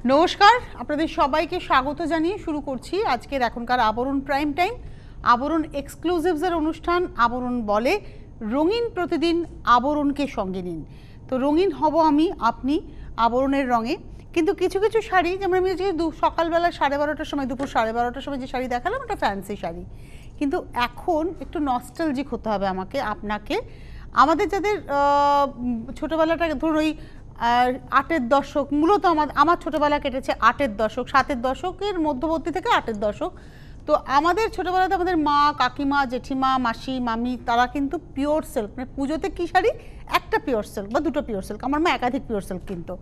নমস্কার, আপনাদের সবাইকে স্বাগত জানিয়ে শুরু করছি আজকের এখনকার আবরণ প্রাইম টাইম। আবরণ এক্সক্লুসিভসের অনুষ্ঠান আবরণ বলে রঙিন প্রতিদিন আবরণকে সঙ্গে নিন। তো রঙিন হব আমি আপনি আবরণের রঙে। কিন্তু কিছু কিছু শাড়ি, যেমন আমি যে সকালবেলা 12:30টার সময়, দুপুর 12:30টার সময় যে শাড়ি দেখালাম ওটা ফ্যান্সি শাড়ি, কিন্তু এখন একটু নস্টালজিক হতে হবে আমাকে আপনাকে। আমাদের যাদের ছোটোবেলাটা ধরুন ওই 8-এর দশক, মূলত আমার ছোটোবেলা কেটেছে 8-এর দশক, 7-এর দশকের মধ্যবর্তী থেকে 8-এর দশক। তো আমাদের ছোটোবেলাতে আমাদের মা, কাকিমা, জেঠিমা, মাসি, মামি তারা কিন্তু পিওর সিল্ক, মানে পুজোতে কী শাড়ি, একটা পিওর সিল্ক বা দুটো পিওর সিল্ক, আমার মা একাধিক পিওর সিল্ক কিনতো।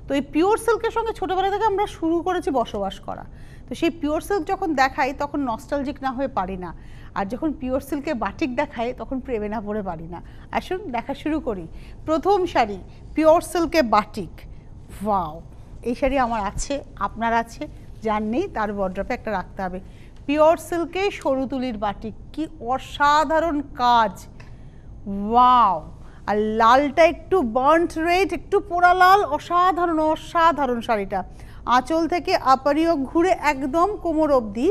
তো এই পিওর সিল্কের সঙ্গে ছোটোবেলা থেকে আমরা শুরু করেছি বসবাস করা। তো সেই পিওর সিল্ক যখন দেখাই তখন নস্টালজিক না হয়ে পারি না, আর যখন পিওর সিল্কের বাটিক দেখায় তখন প্রেমে না পড়ে পারি না। আসুন দেখা শুরু করি। প্রথম শাড়ি পিওর সিল্কে বাটিক। ওয়াও, এই শাড়ি আমার আছে, আপনার আছে, যার নেই তার ওয়ার্ড্রপে একটা রাখতে হবে। পিওর সিল্কে সরু তুলির বাটিক, কি অসাধারণ কাজ। ওয়াও, আর লালটা একটু বার্ন্ট রেড, একটু পোড়া লাল, অসাধারণ অসাধারণ শাড়িটা। আঁচল থেকে আপার ইয়োক ঘুরে একদম কোমর অবধি,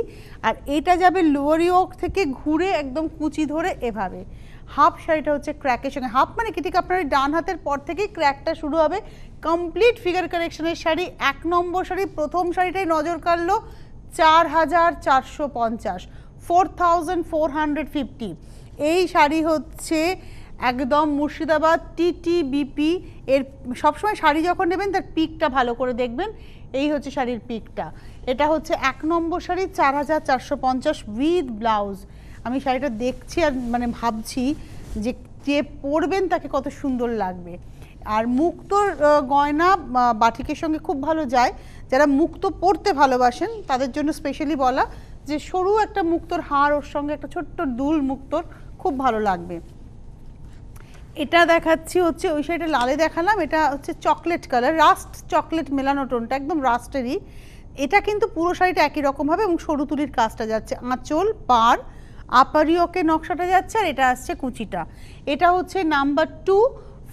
আর এটা যাবে লোয়ার ইয়োক থেকে ঘুরে একদম কুচি ধরে এভাবে। হাফ শাড়িটা হচ্ছে ক্র্যাকের সঙ্গে, হাফ মানে কি ঠিক আপনার ডান হাতের পর থেকেই ক্র্যাকটা শুরু হবে। কমপ্লিট ফিগার কারেকশনের শাড়ি, 1 নম্বর শাড়ি। প্রথম শাড়িটাই নজর কাড়লো, 4450, 4450। এই শাড়ি হচ্ছে একদম মুর্শিদাবাদ TTBP এর। সবসময় শাড়ি যখন নেবেন তার পিকটা ভালো করে দেখবেন। এই হচ্ছে শাড়ির পিকটা। এটা হচ্ছে 1 নম্বর শাড়ি, 4450 উইথ ব্লাউজ। আমি শাড়িটা দেখছি আর মানে ভাবছি যে যে পরবেন তাকে কত সুন্দর লাগবে। আর মুক্তোর গয়না বাটিকের সঙ্গে খুব ভালো যায়। যারা মুক্তো পরতে ভালোবাসেন তাদের জন্য স্পেশালি বলা যে সরু একটা মুক্তোর হার, ওর সঙ্গে একটা ছোট্ট দুল মুক্তোর, খুব ভালো লাগবে। এটা দেখাচ্ছি হচ্ছে ওই শাড়িটা লালে দেখালাম, এটা হচ্ছে চকলেট কালার, রাস্ট চকলেট মেলানো টোনটা, একদম রাস্টেরই। এটা কিন্তু পুরো শাড়িটা একই রকম হবে এবং সরু তুলির কাজটা যাচ্ছে, আঁচল পার আপার ইয়োকে নকশাটা যাচ্ছে, আর এটা আসছে কুচিটা। এটা হচ্ছে নাম্বার 2,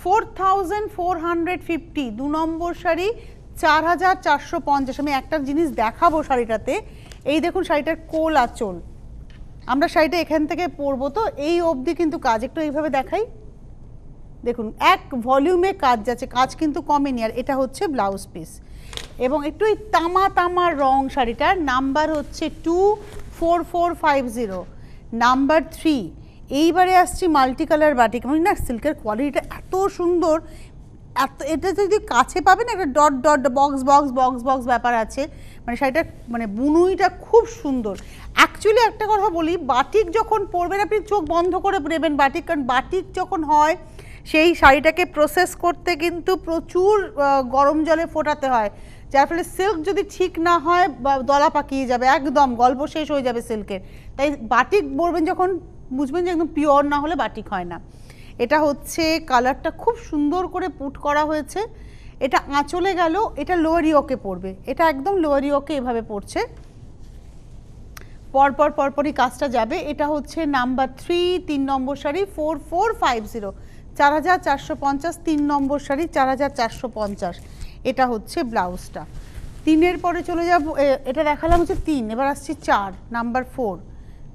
4450, 2 নম্বর শাড়ি, 4450। আমি একটা জিনিস দেখাবো শাড়িটাতে, এই দেখুন শাড়িটার কোল আঁচল। আমরা শাড়িটা এখান থেকে পরবো তো এই অবধি কিন্তু কাজ, একটু এইভাবে দেখাই, দেখুন এক ভলিউমে কাজ যাচ্ছে, কাজ কিন্তু কমেনি। আর এটা হচ্ছে ব্লাউজ পিস, এবং একটু এই তামা তামা রং শাড়িটার। নাম্বার হচ্ছে 24450, নাম্বার 3। এইবারে আসছি মাল্টি কালার বাটিক। আমি না সিল্কের কোয়ালিটিটা এত সুন্দর, এত, এটা যদি কাছে পাবেন একটা dot dot box box box box ব্যাপার আছে, মানে শাড়িটা মানে বুনুইটা খুব সুন্দর। অ্যাকচুয়ালি একটা কথা বলি, বাটিক যখন পরবেন আপনি চোখ বন্ধ করে নেবেন বাটিক, কারণ বাটিক যখন হয় সেই শাড়িটাকে প্রসেস করতে কিন্তু প্রচুর গরম জলে ফোটাতে হয়, যার ফলে সিল্ক যদি ঠিক না হয় দলা পাকিয়ে যাবে, একদম গল্প শেষ হয়ে যাবে সিল্কের। তাই বাটিক পরবেন যখন বুঝবেন যে একদম পিওর না হলে বাটিক হয় না। এটা হচ্ছে কালারটা খুব সুন্দর করে পুট করা হয়েছে। এটা আঁচলে গেল, এটা লোয়ার ইয়োকে পড়বে, এটা একদম লোয়ার ইয়োকে এভাবে পড়ছে, পরপর পরপরই কাজটা যাবে। এটা হচ্ছে নাম্বার 3, 3 নম্বর শাড়ি, 4450, 4450, 3 নম্বর শাড়ি, 4450। এটা হচ্ছে ব্লাউজটা। 3-এর পরে চলে যাব, এটা দেখালাম হচ্ছে 3, এবার আসছি 4, নাম্বার 4,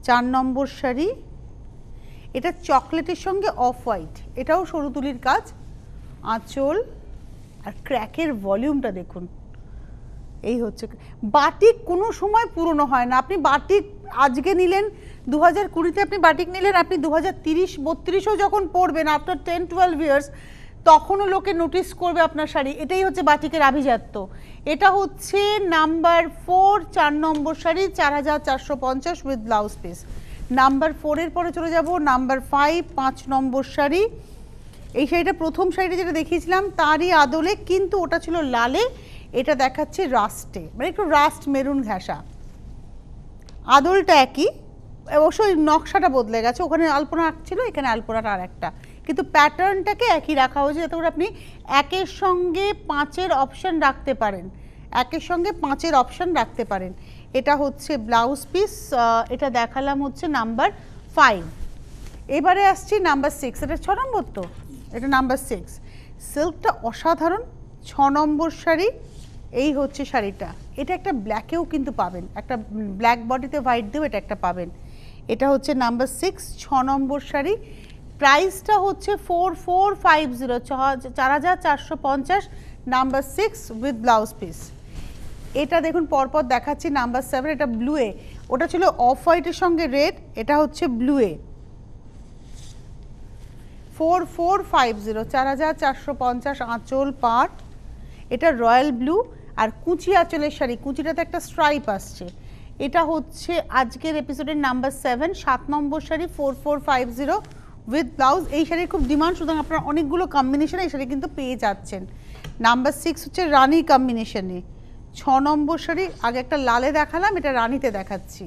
4 নম্বর শাড়ি। এটা চকলেটের সঙ্গে অফ হোয়াইট, এটাও সরু তুলির কাজ, আঁচল আর ক্র্যাকের ভলিউমটা দেখুন। এই হচ্ছে বাটিক, কোনো সময় পুরনো হয় না। আপনি বাটিক আজকে নিলেন, 2020-তে আপনি বাটিক নিলেন, আপনি 2030-32-ও যখন পরবেন, আফটার 10-12 ইয়ার্স, তখনও লোকে নোটিস করবে আপনার শাড়ি। এটাই হচ্ছে বাটিকের আভিজাত্য। এটা হচ্ছে নাম্বার 4, 4 নম্বর sari, 4450 with blouse piece. Number 4-এর পরে চলে যাব নাম্বার 5, 5 নম্বর শাড়ি। এই শাড়িটা প্রথম শাড়িটা যেটা দেখিয়েছিলাম তারই আদলে, কিন্তু ওটা ছিল লালে, এটা দেখাচ্ছে রাস্টে, মানে একটু রাস্ট মেরুন ঘেঁষা। আদলটা একই, অবশ্যই নকশাটা বদলে গেছে, ওখানে আলপনা ছিল, এখানে আলপনাটা আর একটা, কিন্তু প্যাটার্নটাকে একই রাখা হয়েছে যাতে করে আপনি একের সঙ্গে 5-এর অপশান রাখতে পারেন, একের সঙ্গে 5-এর অপশান রাখতে পারেন। এটা হচ্ছে ব্লাউজ পিস, এটা দেখালাম হচ্ছে নাম্বার 5। এবারে আসছি নাম্বার 6, এটা 6 নম্বর তো, এটা নাম্বার 6। সিল্কটা অসাধারণ, 6 নম্বর শাড়ি, এই হচ্ছে শাড়িটা, এটা একটা ব্ল্যাকেও কিন্তু পাবেন, একটা ব্ল্যাক বডিতে হোয়াইট দিয়েও এটা একটা পাবেন। এটা হচ্ছে নাম্বার 6, 6 নম্বর শাড়ি। প্রাইসটা হচ্ছে 4450, 4450, নাম্বার 6 উইথ ব্লাউজ পিস। এটা দেখুন পরপর দেখাচ্ছি, নাম্বার 7, এটা ব্লুয়ে, ওটা ছিল অফ হোয়াইটের সঙ্গে রেড, এটা হচ্ছে ব্লুয়ে। 4450, 4450 আঁচল পাড়, এটা রয়্যাল ব্লু আর কুচি আঁচলের শাড়ি, কুচিটাতে একটা স্ট্রাইপ আসছে। এটা হচ্ছে আজকের এপিসোডের নাম্বার 7, 7 নম্বর শাড়ি 4450 উইথ ব্লাউজ। এই শাড়ির খুব ডিমান্ড, সুতরাং আপনারা অনেকগুলো কম্বিনেশনে এই শাড়ি কিন্তু পেয়ে যাচ্ছেন। নাম্বার 6 হচ্ছে রানি কম্বিনেশনে। 6 নম্বর শাড়ি, আগে একটা লালে দেখালাম, এটা রানিতে দেখাচ্ছি।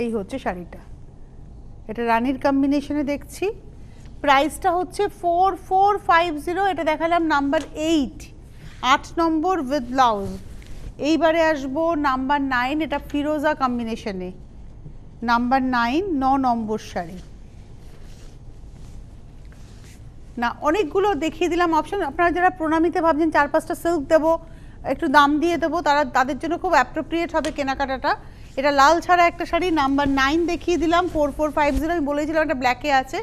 এই হচ্ছে শাড়িটা, এটা রানির কম্বিনেশনে দেখছি। প্রাইসটা হচ্ছে 4450, এটা দেখালাম নাম্বার 8, 8 নম্বর উইথ ব্লাউজ। এইবারে আসবো নাম্বার 9, এটা ফিরোজা কম্বিনেশনে, নাম্বার 9, 9 নম্বর শাড়ি। না অনেকগুলো দেখিয়ে দিলাম অপশন, আপনারা যারা প্রণামীতে ভাবছেন 4-5টা সিল্ক দেবো, একটু দাম দিয়ে দেবো, তাদের জন্য খুব অ্যাপ্রোপ্রিয়েট হবে কেনাকাটাটা। এটা লাল ছাড়া একটা শাড়ি, নাম্বার 9 দেখিয়ে দিলাম 4450, আমি বলেছিলাম একটা ব্ল্যাকে আছে।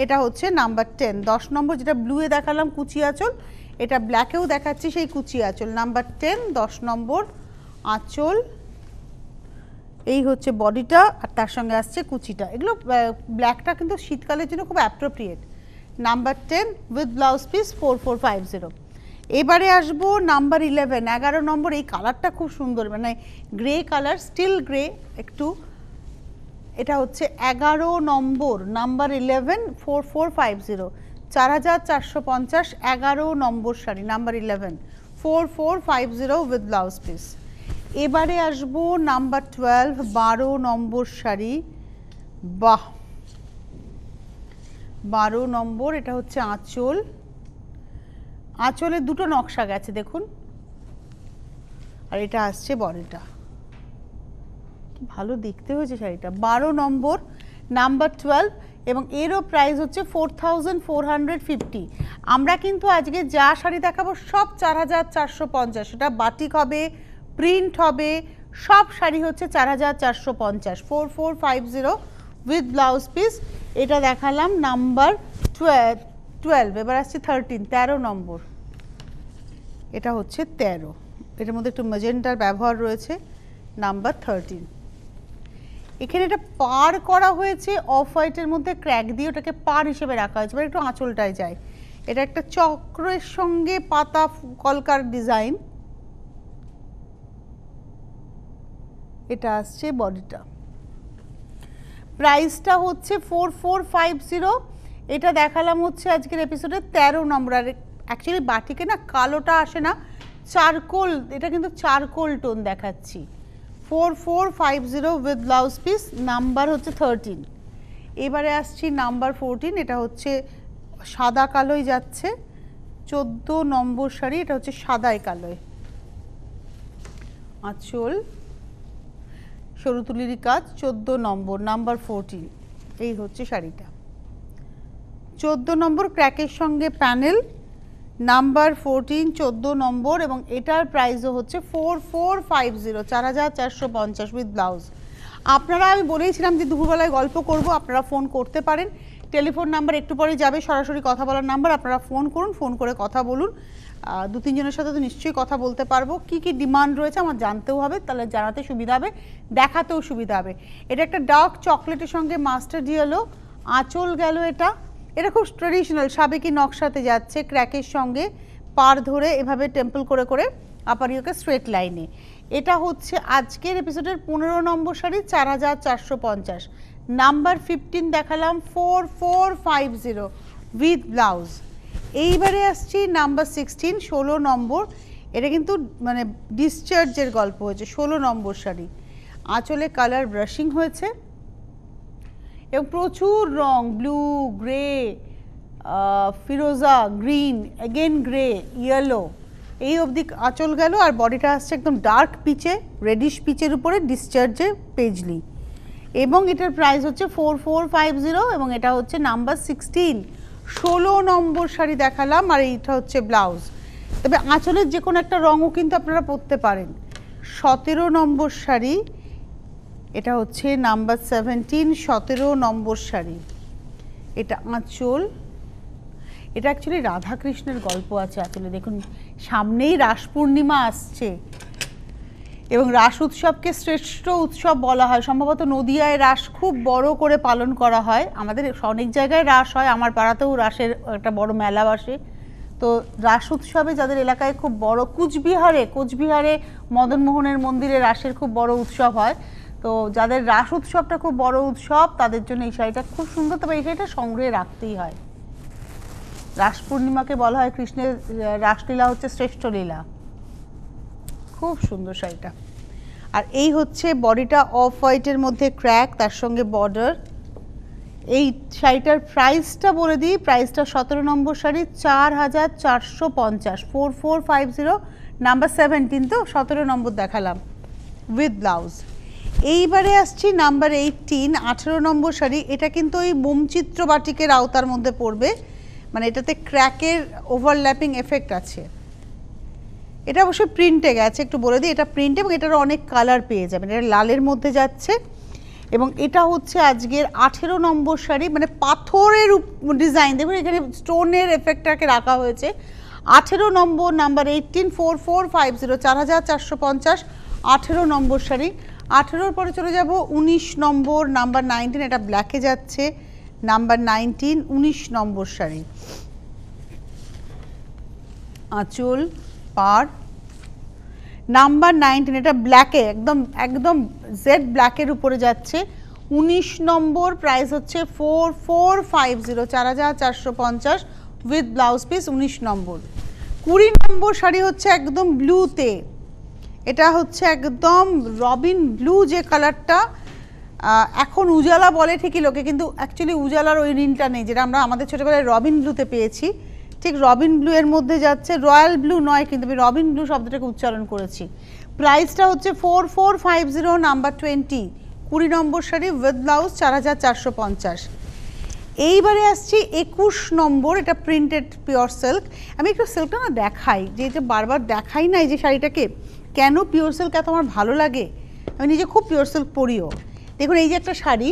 এটা হচ্ছে নাম্বার 10, 10 নম্বর, যেটা ব্লুয়ে দেখালাম কুচি আঁচল, এটা ব্ল্যাকেও দেখাচ্ছি সেই কুচি আঁচল। নাম্বার 10, 10 নম্বর আঁচল, এই হচ্ছে বডিটা আর তার সঙ্গে আসছে কুচিটা। এগুলো ব্ল্যাকটা কিন্তু শীতকালের জন্য খুব appropriate. Number 10 with blouse piece 4450। এবারে আসবো নাম্বার 11, 11 নম্বর। এই কালারটা খুব সুন্দর, মানে গ্রে কালার, স্টিল গ্রে একটু। এটা হচ্ছে 11 নম্বর, নাম্বার 11, 4450, 4450, 11 নম্বর sari, number 11, 4450 with blouse piece. এবারে আসবো নাম্বার 12, 12 নম্বর শাড়ি। বাহ, 12 নম্বর, এটা হচ্ছে আঁচল, আঁচলে দুটো নকশা গেছে দেখুন, আর এটা আসছে বডিটা। কি ভালো দেখতে হয়েছে শাড়িটা। 12 নম্বর, নাম্বার 12, এবং এরও প্রাইস হচ্ছে 4450। আমরা কিন্তু আজকে যা শাড়ি দেখাবো সব 4450, সেটা বাটিক হবে, প্রিন্ট হবে, সব শাড়ি হচ্ছে 4450, 4450 উইথ ব্লাউজ পিস। এটা দেখালাম নাম্বার 12, এবার আসছে 13, 13 নম্বর। এটা হচ্ছে 13, এটার মধ্যে একটু ম্যাজেন্টার ব্যবহার রয়েছে, নাম্বার 13। এখানে এটা পার করা হয়েছে অফ হোয়াইটের মধ্যে ক্র্যাক দিয়ে, ওটাকে পার হিসেবে রাখা হয়েছে, এবার একটু আঁচলটায় যায়। এটা একটা চক্রের সঙ্গে পাতা কলকার ডিজাইন। এটা আসছে বডিটা। প্রাইসটা হচ্ছে 4450। এটা দেখালাম হচ্ছে আজকের এপিসোডে 13 নম্বর। আর অ্যাকচুয়ালি বাটিকে না কালোটা আসে না, চারকোল, এটা কিন্তু চারকোল টোন দেখাচ্ছি। 4450 উইথ ব্লাউজ পিস, নাম্বার হচ্ছে 13। এবারে আসছি নাম্বার 14, এটা হচ্ছে সাদা কালোয় যাচ্ছে, 14 নম্বর শাড়ি, এটা হচ্ছে সাদায় কালোয়। আঁচল সরু তুলির কাজ, 14 নম্বর, নাম্বার 14। এই হচ্ছে শাড়িটা, 14 নম্বর, ক্র্যাকের সঙ্গে প্যানেল, নাম্বার 14, 14 নম্বর, এবং এটার প্রাইসও হচ্ছে 4450, 4450 উইথ ব্লাউজ। আপনারা, আমি বলেইছিলাম যে দুপুরবেলায় গল্প করব, আপনারা ফোন করতে পারেন। টেলিফোন নাম্বার একটু পরে যাবে, সরাসরি কথা বলার নাম্বার, আপনারা ফোন করুন, ফোন করে কথা বলুন। 2-3 জনের সাথে তো নিশ্চয়ই কথা বলতে পারবো। কি কি ডিমান্ড রয়েছে আমার জানতেও হবে, তাহলে জানাতে সুবিধা হবে, দেখাতেও সুবিধা হবে। এটা একটা ডার্ক চকলেটের সঙ্গে মাস্টার্ড ইয়েলো, আঁচল গেল। এটা খুব ট্রেডিশনাল সাবেকি নকশাতে যাচ্ছে, ক্র্যাকের সঙ্গে পার ধরে এভাবে টেম্পল করে করে আপার ইয়োকে স্ট্রেট লাইনে। এটা হচ্ছে আজকের এপিসোডের 15 নম্বর শাড়ি, 4450, নাম্বার 15 দেখালাম 4450 উইথ ব্লাউজ। এইবারে আসছি নাম্বার 16, 16 নম্বর। এটা কিন্তু মানে ডিসচার্জের গল্প হয়েছে, 16 নম্বর শাড়ি। আঁচলে কালার ব্রাশিং হয়েছে এবং প্রচুর রং, ব্লু, গ্রে, ফিরোজা, গ্রিন, এগেন গ্রে, ইয়েলো, এই অবধি আঁচল গেল। আর বডিটা আসছে একদম ডার্ক পিচে, রেডিশ পিচের উপরে ডিসচার্জে পেজলি, এবং এটার প্রাইস হচ্ছে 4450, এবং এটা হচ্ছে নাম্বার 16, 16 নম্বর শাড়ি দেখালাম, আর এইটা হচ্ছে ব্লাউজ। তবে আঁচলের যে কোনো একটা রঙও কিন্তু আপনারা পরতে পারেন। 17 নম্বর শাড়ি, এটা হচ্ছে নাম্বার 17, 17 নম্বর শাড়ি। এটা আঁচল, এটা অ্যাকচুয়ালি রাধাকৃষ্ণের গল্প আছে আঁচলে। দেখুন সামনেই রাস পূর্ণিমা আসছে এবং রাস উৎসবকে শ্রেষ্ঠ উৎসব বলা হয়। সম্ভবত নদিয়ায় রাস খুব বড় করে পালন করা হয়, আমাদের অনেক জায়গায় রাস হয়, আমার পাড়াতেও রাসের একটা বড় মেলা বসে। তো রাস উৎসবে যাদের এলাকায় খুব বড়, কোচবিহারে মদনমোহনের মন্দিরে রাসের খুব বড় উৎসব হয়। তো যাদের রাস উৎসবটা খুব বড় উৎসব তাদের জন্য এই শাড়িটা খুব সুন্দর, তবে এই শাড়িটা সংগ্রহে রাখতেই হয়। রাস পূর্ণিমাকে বলা হয় কৃষ্ণের রাসলীলা হচ্ছে শ্রেষ্ঠ লীলা। খুব সুন্দর শাড়িটা। আর এই হচ্ছে বডিটা অফ হোয়াইটের মধ্যে ক্র্যাক, তার সঙ্গে বর্ডার। এই শাড়িটার প্রাইসটা বলে দিই, প্রাইসটা 17 নম্বর শাড়ি 4450, 4450, নাম্বার 17 তো 17 নম্বর দেখালাম উইথ ব্লাউজ। এইবারে আসছি নাম্বার 18, 18 নম্বর শাড়ি। এটা কিন্তু ওই মোমচিত্র বাটিকের আওতার মধ্যে পড়বে, মানে এটাতে ক্র্যাকের ওভারল্যাপিং এফেক্ট আছে। এটা অবশ্যই প্রিন্টে গেছে, একটু বলে দিই এটা প্রিন্ট, এবং এটার অনেক কালার পেয়ে যাবেন। এটা লালের মধ্যে যাচ্ছে এবং এটা হচ্ছে আজকের 18 নম্বর শাড়ি, মানে পাথরের ডিজাইন, দেখুন এখানে স্টোনের এফেক্টটাকে রাখা হয়েছে। 18 নম্বর, নাম্বার 18, 4450, 4450, 18 নম্বর শাড়ি। 18-র পরে চলে যাব 19 নম্বর, নাম্বার 19, এটা ব্ল্যাকে যাচ্ছে, নাম্বার 19, 19 নম্বর শাড়ি। আঁচল, পাড়, নাম্বার 19, এটা ব্ল্যাকে, একদম জেড ব্ল্যাকের উপরে যাচ্ছে। 19 নম্বর, প্রাইস হচ্ছে 4450, 4450 উইথ ব্লাউজ পিস, 19 নম্বর। 20 নম্বর শাড়ি হচ্ছে একদম ব্লুতে, এটা হচ্ছে একদম রবিন ব্লু, যে কালারটা এখন উজালা বলে ঠিকই লোকে, কিন্তু অ্যাকচুয়ালি উজালার ওই রিনটা নেই, যেটা আমরা আমাদের ছোটোবেলায় রবিন ব্লুতে পেয়েছি। ঠিক রবিন ব্লু এর মধ্যে যাচ্ছে, রয়্যাল ব্লু নয়, কিন্তু আমি রবিন ব্লু শব্দটাকে উচ্চারণ করেছি। প্রাইসটা হচ্ছে 4450, number 20, 20 number sari with blouse, 4450। এইবারে আসছি 21 নম্বর, এটা প্রিন্টেড পিওর সিল্ক। আমি একটু সিল্কটা না দেখাই, যে বারবার দেখাই না এই যে শাড়িটাকে, কেন পিওর সিল্ক এত আমার ভালো লাগে, আমি নিজে খুব পিওর সিল্ক পরিও। দেখুন এই যে একটা শাড়ি,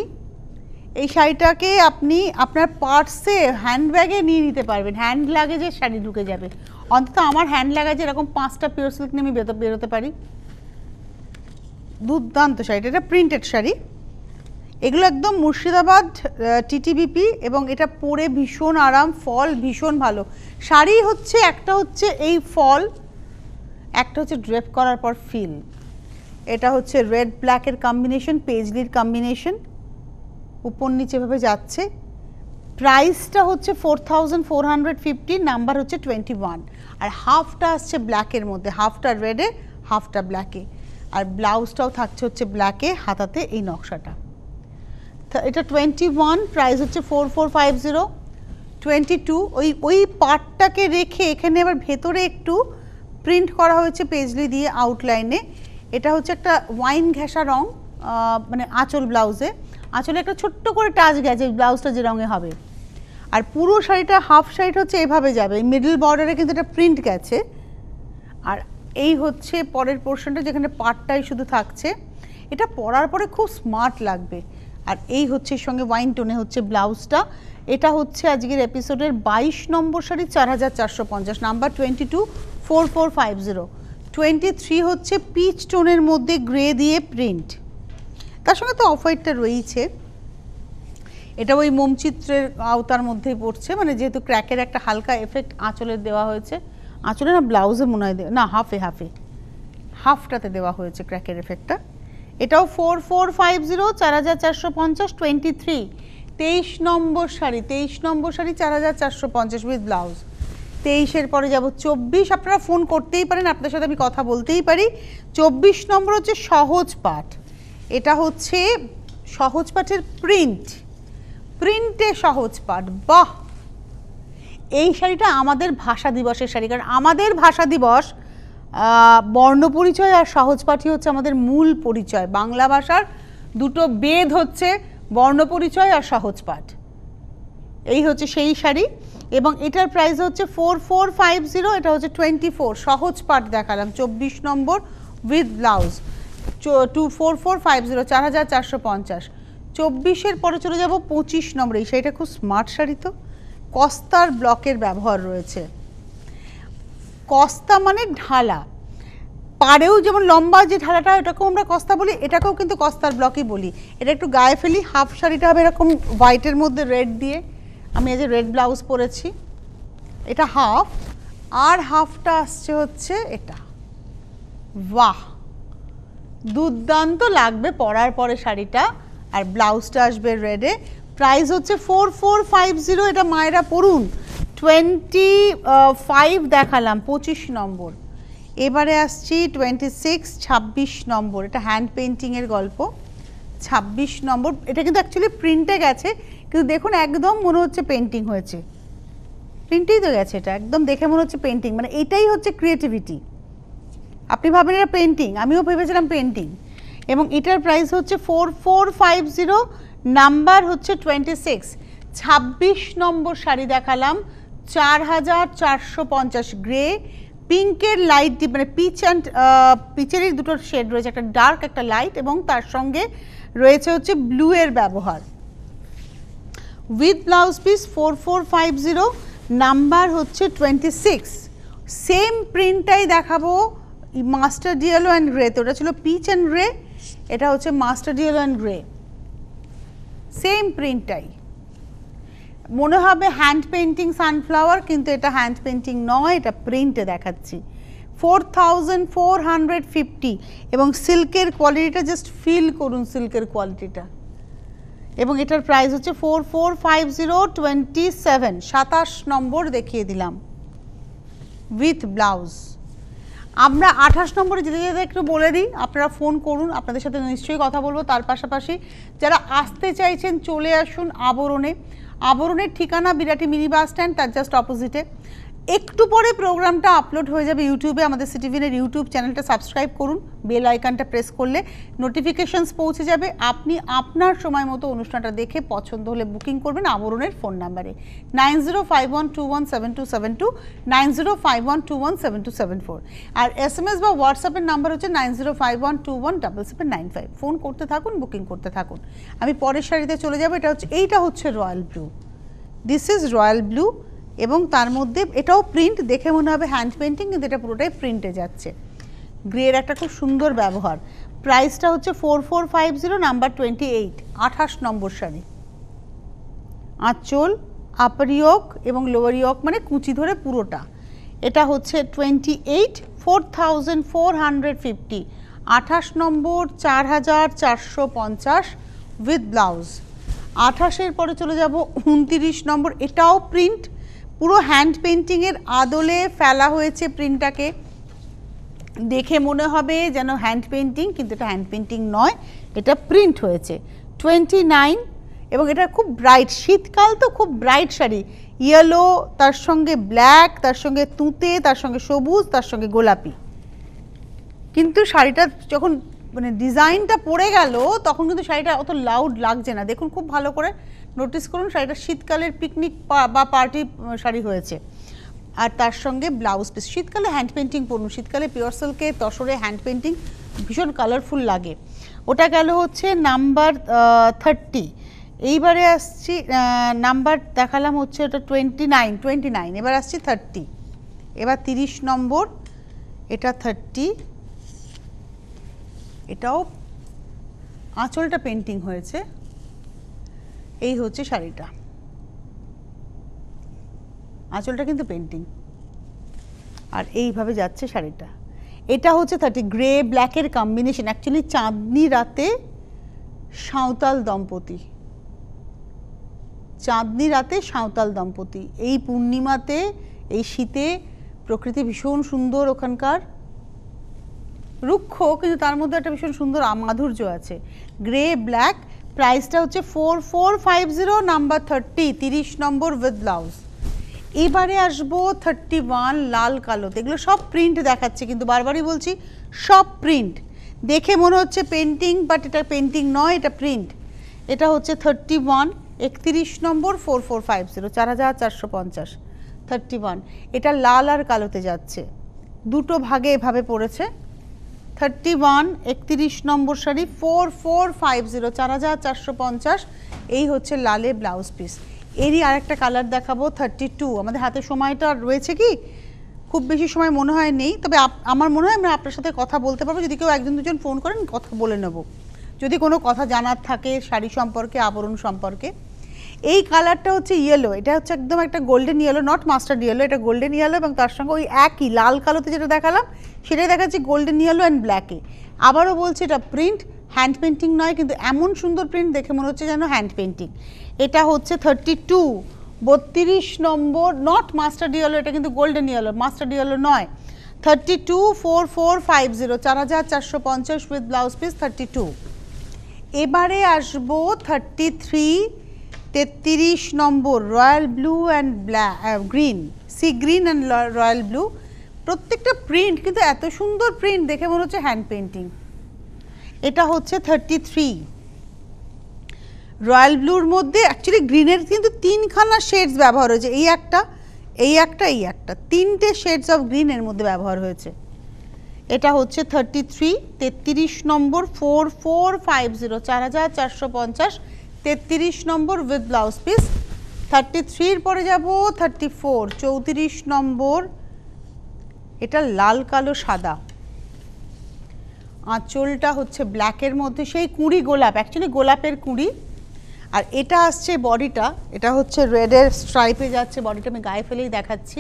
এই শাড়িটাকে আপনি আপনার পার্সে, হ্যান্ডব্যাগে নিয়ে নিতে পারবেন, হ্যান্ড লাগেজের শাড়ি ঢুকে যাবে। অন্তত আমার হ্যান্ড লাগেজে এরকম 5টা পিওর সিল্ক নিয়ে আমি বেরোতে পারি। দুর্দান্ত শাড়িটা, এটা প্রিন্টেড শাড়ি, এগুলো একদম মুর্শিদাবাদ টিটিবিপি, এবং এটা পরে ভীষণ আরাম, ফল ভীষণ ভালো। শাড়ি হচ্ছে একটা হচ্ছে এই ফল, একটা হচ্ছে ড্রেপ করার পর ফিল। এটা হচ্ছে রেড ব্ল্যাকের কম্বিনেশন, পেজলির কম্বিনেশন, উপর নিচেভাবে যাচ্ছে। প্রাইসটা হচ্ছে 4450, নাম্বার হচ্ছে 21, আর হাফটা আসছে ব্ল্যাকের মধ্যে, হাফটা রেডে হাফটা ব্ল্যাকে, আর ব্লাউজটাও থাকছে হচ্ছে ব্ল্যাকে, হাতাতে এই নকশাটা। এটা 21, প্রাইস হচ্ছে 4450। 22, ওই পার্টটাকে রেখে এখানে আবার ভেতরে একটু প্রিন্ট করা হয়েছে পেজলি দিয়ে আউটলাইনে। এটা হচ্ছে একটা ওয়াইন ঘেঁষা রং, মানে আঁচল ব্লাউজে, আঁচলে একটা ছোট্ট করে টাচ গেছে ব্লাউজটা যে রঙে হবে। আর পুরো শাড়িটা, হাফ শাড়িটা হচ্ছে এভাবে যাবে, মিডল বর্ডারে কিন্তু এটা প্রিন্ট গেছে। আর এই হচ্ছে পরের পোর্শনটা, যেখানে পাটটাই শুধু থাকছে। এটা পরার পরে খুব স্মার্ট লাগবে। আর এই হচ্ছে সঙ্গে ওয়াইন টোনে হচ্ছে ব্লাউজটা। এটা হচ্ছে আজকের এপিসোডের 22 নম্বর শাড়ি, 4450, নাম্বার 22, 4450। 23 হচ্ছে পিচ টোনের মধ্যে গ্রে দিয়ে প্রিন্ট, তার সঙ্গে তো অফ হোয়াইটটা রয়েছে। এটা ওই মোমচিত্রের আওতার মধ্যেই পড়ছে, মানে যেহেতু ক্র্যাকের একটা হালকা এফেক্ট আঁচলের দেওয়া হয়েছে, আঁচলে না ব্লাউজে মনে হয় না, হাফটাতে দেওয়া হয়েছে ক্র্যাকের এফেক্টটা। এটাও 4450, 4450। 23, 23 নম্বর শাড়ি, 23 নম্বর শাড়ি 4450 উইথ ব্লাউজ। 23-এর পরে যাব 24, আপনারা ফোন করতেই পারেন, আপনার সাথে আমি কথা বলতেই পারি। 24 নম্বর হচ্ছে সহজ পাট, এটা হচ্ছে সহজ পাটের প্রিন্টে সহজ পাট। বাহ, এই শাড়িটা আমাদের ভাষা দিবসের শাড়ি, কারণ আমাদের ভাষা দিবস বর্ণ পরিচয় আর সহজ পাঠই হচ্ছে আমাদের মূল পরিচয়। বাংলা ভাষার দুটো বেদ হচ্ছে বর্ণ পরিচয় আর সহজ পাঠ। এই হচ্ছে সেই শাড়ি, এবং এটার প্রাইস হচ্ছে 4450, এটা হচ্ছে 24, সহজ পাট দেখালাম 24 নম্বর উইথ ব্লাউজ 24450, 4450। 24-এর পরে চলে যাব 25 নম্বর, এই শাড়িটা খুব স্মার্ট শাড়ি, তো কস্তার ব্লকের ব্যবহার রয়েছে। কস্তা মানে ঢালা, পাড়েও যেমন লম্বা যে ঢালাটা ওটাকেও আমরা কস্তা বলি, এটাকেও কিন্তু কস্তার ব্লকই বলি। এটা একটু গায়ে ফেলি, হাফ শাড়িটা হবে এরকম হোয়াইটের মধ্যে রেড দিয়ে, আমি এই যে রেড ব্লাউজ পরেছি, এটা হাফ, আর হাফটা আসছে হচ্ছে এটা। বাহ, দুর্দান্ত লাগবে পরার পরে শাড়িটা। আর ব্লাউজটা আসবে রেডে। প্রাইস হচ্ছে 4450, এটা মায়েরা পড়ুন। 25 দেখালাম 25 নম্বর, এবারে আসছি 26, 26 নম্বর, এটা হ্যান্ড পেন্টিংয়ের গল্প। 26 নম্বর, এটা কিন্তু অ্যাকচুয়ালি প্রিন্টে গেছে, কিন্তু দেখুন একদম মনে হচ্ছে পেন্টিং হয়েছে, প্রিন্টেই তো গেছে, এটা একদম দেখে মনে হচ্ছে পেন্টিং, মানে এটাই হচ্ছে ক্রিয়েটিভিটি। আপনি ভাবেন এটা পেন্টিং, আমিও ভেবেছিলাম পেন্টিং। এবং এটার প্রাইস হচ্ছে 4450, নাম্বার হচ্ছে 26। 26 নম্বর শাড়ি দেখালাম 4450, গ্রে পিঙ্কের লাইট ডিপ, মানে পিচ অ্যান্ড পিচেরই দুটো শেড রয়েছে, একটা ডার্ক একটা লাইট, এবং তার সঙ্গে রয়েছে হচ্ছে ব্লু এর ব্যবহার। উইথ ব্লাউজ পিস 4450, নাম্বার হচ্ছে 26। সেম প্রিন্টটাই দেখাবো মাস্টার্ড ইয়েলো অ্যান্ড গ্রে, তো ওটা ছিল পিচ অ্যান্ড গ্রে, এটা হচ্ছে mustard yellow and grey, same প্রিন্টটাই। মনে হবে হ্যান্ড পেন্টিং সানফ্লাওয়ার, কিন্তু এটা হ্যান্ড পেন্টিং নয়, এটা প্রিন্টে দেখাচ্ছি। 4450, এবং সিল্কের কোয়ালিটিটা জাস্ট ফিল করুন, সিল্কের কোয়ালিটিটা। এবং এটার প্রাইস হচ্ছে 4450, 27, 27 নম্বর দেখিয়ে দিলাম উইথ ব্লাউজ। আমরা 28 নম্বরে যেতে যেতে একটু বলে দিই, আপনারা ফোন করুন, আপনাদের সাথে নিশ্চয়ই কথা বলবো। তার পাশাপাশি যারা আসতে চাইছেন চলে আসুন আবরণে। আবরণের ঠিকানা বিরাটি মিনি বাস স্ট্যান্ড, তার জাস্ট অপোজিটে। একটু পরে প্রোগ্রামটা আপলোড হয়ে যাবে ইউটিউবে, আমাদের সিটিভিনের ইউটিউব চ্যানেলটা সাবস্ক্রাইব করুন, বেল আইকনটা প্রেস করলে নোটিফিকেশনস পৌঁছে যাবে। আপনি আপনার সময় মতো অনুষ্ঠানটা দেখে পছন্দ হলে বুকিং করবেন আবরণের ফোন নাম্বারে 9051217272, 9051217274। আর SMS বা হোয়াটসঅ্যাপের নাম্বার হচ্ছে 9051217795। ফোন করতে থাকুন, বুকিং করতে থাকুন। আমি পরের শাড়িতে চলে যাবো, এইটা হচ্ছে royal blue, this is royal blue, এবং তার মধ্যে এটাও প্রিন্ট, দেখে মনে হবে হ্যান্ড পেন্টিং, কিন্তু এটা পুরোটাই প্রিন্টে যাচ্ছে। গ্রের একটা খুব সুন্দর ব্যবহার। প্রাইসটা হচ্ছে 4450, নাম্বার 28, 28 নম্বর শাড়ি। আঁচল, আপার ইয়োক এবং লোয়ার ইয়োক মানে কুচি ধরে পুরোটা, এটা হচ্ছে 28, 4450, 28 নম্বর 4450 উইথ ব্লাউজ। 28-এর পরে চলে যাব 29 নম্বর, এটাও প্রিন্ট, পুরো হ্যান্ড পেন্টিংয়ের আদলে ফেলা হয়েছে প্রিন্টটাকে, দেখে মনে হবে যেন হ্যান্ড পেন্টিং, কিন্তু এটা হ্যান্ড পেন্টিং নয়, এটা প্রিন্ট হয়েছে। 29, এবং এটা খুব ব্রাইট, শীতকাল তো খুব ব্রাইট শাড়ি, ইয়েলো, তার সঙ্গে ব্ল্যাক, তার সঙ্গে তুঁতে, তার সঙ্গে সবুজ, তার সঙ্গে গোলাপি। কিন্তু শাড়িটা যখন মানে ডিজাইনটা পড়ে গেল তখন কিন্তু শাড়িটা অত লাউড লাগছে না, দেখুন খুব ভালো করে নোটিস করুন, শাড়িটা শীতকালের পিকনিক বা পার্টি শাড়ি হয়েছে। আর তার সঙ্গে ব্লাউজ পিস। শীতকালে হ্যান্ড পেন্টিং পরুন, শীতকালে পিওর সিল্কে তসরে হ্যান্ড পেন্টিং ভীষণ কালারফুল লাগে। ওটা গেল হচ্ছে নাম্বার 30। এইবারে আসছি, নাম্বার দেখালাম হচ্ছে ওটা 29, এবার আসছি 30, এবার 30 নম্বর, এটা 30, এটাও আঁচলটা পেন্টিং হয়েছে। এই হচ্ছে শাড়িটা, আঁচলটা কিন্তু পেন্টিং, আর এইভাবে যাচ্ছে শাড়িটা। এটা হচ্ছে 30, গ্রে ব্ল্যাকের কম্বিনেশন, অ্যাকচুয়ালি চাঁদনি রাতে সাঁওতাল দম্পতি, চাঁদনি রাতে সাঁওতাল দম্পতি, এই পূর্ণিমাতে, এই শীতে প্রকৃতি ভীষণ সুন্দর, ওখানকার রুক্ষ কিন্তু তার মধ্যে একটা ভীষণ সুন্দর মাধুর্য আছে। গ্রে ব্ল্যাক, প্রাইসটা হচ্ছে 4450, নাম্বার 30, 30 নম্বর উইথ ব্লাউজ। এবারে আসবো 31, লাল কালোতে, এগুলো সব প্রিন্ট দেখাচ্ছে, কিন্তু বারবারই বলছি সব প্রিন্ট, দেখে মনে হচ্ছে পেন্টিং, বাট এটা পেন্টিং নয়, এটা প্রিন্ট। এটা হচ্ছে 31, 31 নম্বর 4450, 4450। 31, এটা লাল আর কালোতে যাচ্ছে, দুটো ভাগে এভাবে পড়েছে। 31 31 নম্বর শাড়ি 4450, 4450, এই হচ্ছে লালে ব্লাউজ পিস। এরই আরেকটা কালার দেখাবো 32। আমাদের হাতে সময়টা রয়েছে কি খুব বেশি সময় মনে হয় নেই, তবে আমার মনে হয় আমরা আপনার সাথে কথা বলতে পারবো, যদি কেউ একজন দুজন ফোন করেন কথা বলে নেব যদি কোনো কথা জানার থাকে শাড়ি সম্পর্কে, আবরণ সম্পর্কে। এই কালারটা হচ্ছে ইয়েলো, এটা হচ্ছে একদম একটা golden yellow, not mustard yellow, এটা গোল্ডেন ইয়েলো এবং তার সঙ্গে ওই একই লাল কালোতে যেটা দেখালাম সেটাই দেখাচ্ছি গোল্ডেন ইয়েলো অ্যান্ড ব্ল্যাকে। আবারও বলছি এটা প্রিন্ট, হ্যান্ড পেন্টিং নয়, কিন্তু এমন সুন্দর প্রিন্ট দেখে মনে হচ্ছে যেন হ্যান্ড পেন্টিং। এটা হচ্ছে 32 32 নম্বর, নট মাস্টার্ড ইয়েলো, এটা কিন্তু গোল্ডেন ইয়েলো, মাস্টার্ড ইয়েলো নয়। 32 4450, 4450 উইথ ব্লাউজ পিস 32। এবারে আসবো 33 33 নম্বর, royal blue and green, sea green and royal blue. প্রত্যেকটা প্রিন্ট কিন্তু এত সুন্দর প্রিন্ট দেখে মনে হচ্ছে হ্যান্ড পেন্টিং। এটা হচ্ছে 33 রয়্যাল ব্লুর মধ্যে, অ্যাকচুয়ালি গ্রিনের কিন্তু তিনখানা শেডস ব্যবহার হয়েছে, এই একটা, এই একটা, এই একটা, তিনটে শেডস অফ গ্রিন এর মধ্যে ব্যবহার হয়েছে। এটা হচ্ছে 33 33 নম্বর 4450, 4450, 33 নম্বর উইথ ব্লাউজ পিস। 33 পরে যাব 34 34 নম্বর, এটা লাল কালো সাদা, আঁচলটা হচ্ছে ব্ল্যাকের মধ্যে সেই কুঁড়ি গোলাপ, অ্যাকচুয়ালি গোলাপের কুঁড়ি। আর এটা আসছে বডিটা, এটা হচ্ছে রেডের স্ট্রাইপে যাচ্ছে বডিটা, আমি গায়ে ফেলেই দেখাচ্ছি,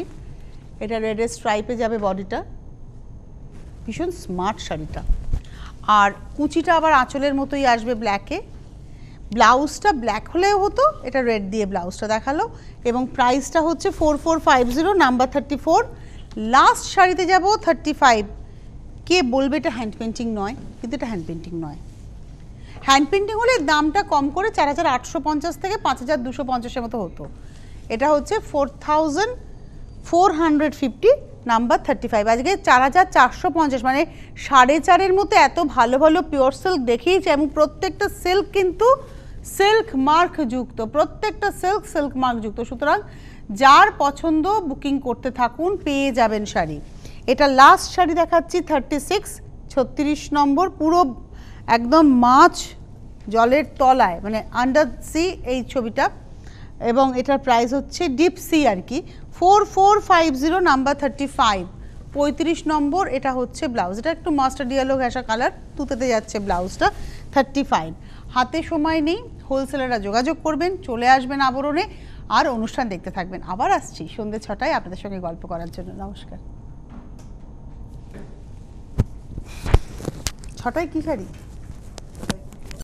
এটা রেডের স্ট্রাইপে যাবে বডিটা, ভীষণ স্মার্ট শাড়িটা। আর কুচিটা আবার আঁচলের মতোই আসবে ব্ল্যাকে, ব্লাউজটা ব্ল্যাক হলেও হতো, এটা রেড দিয়ে ব্লাউজটা দেখালো, এবং প্রাইসটা হচ্ছে 4450, নাম্বার 34। লাস্ট শাড়িতে যাব 35। কে বলবে এটা হ্যান্ড পেন্টিং নয়, কিন্তু এটা হ্যান্ড পেন্টিং নয়। হ্যান্ড পেন্টিং হলে দামটা কম করে 4850 থেকে 5250-এর মতো হতো। এটা হচ্ছে 4450, নাম্বার 35। আজকে 4450, মানে 4.5-এর মতো এত ভালো ভালো পিওর সিল্ক দেখিয়েছে, এবং প্রত্যেকটা সিল্ক কিন্তু সিল্ক মার্ক যুক্ত, প্রত্যেকটা সিল্ক মার্ক যুক্ত। সুতরাং যার পছন্দ বুকিং করতে থাকুন, পেয়ে যাবেন শাড়ি। এটা লাস্ট শাড়ি দেখাচ্ছি 36 36 নম্বর, পুরো একদম মাছ জলের তলায়, মানে আন্ডার সি এই ছবিটা, এবং এটার প্রাইস হচ্ছে ডিপ সি আর কি, 4450, নাম্বার 35 35 নম্বর। এটা হচ্ছে ব্লাউজ, এটা একটু মাস্টার্ড ইয়েলো ঘেঁষা কালার, তুতেতে যাচ্ছে ব্লাউজটা 35। হাতে সময় নেই, হোলসেলাররা যোগাযোগ করবেন, চলে আসবেন আবরণে, আর অনুষ্ঠান দেখতে থাকবেন। আবার আসছি সন্ধ্যে 6টায় আপনাদের সঙ্গে গল্প করার জন্য। নমস্কার। 6টায় কী শাড়ি?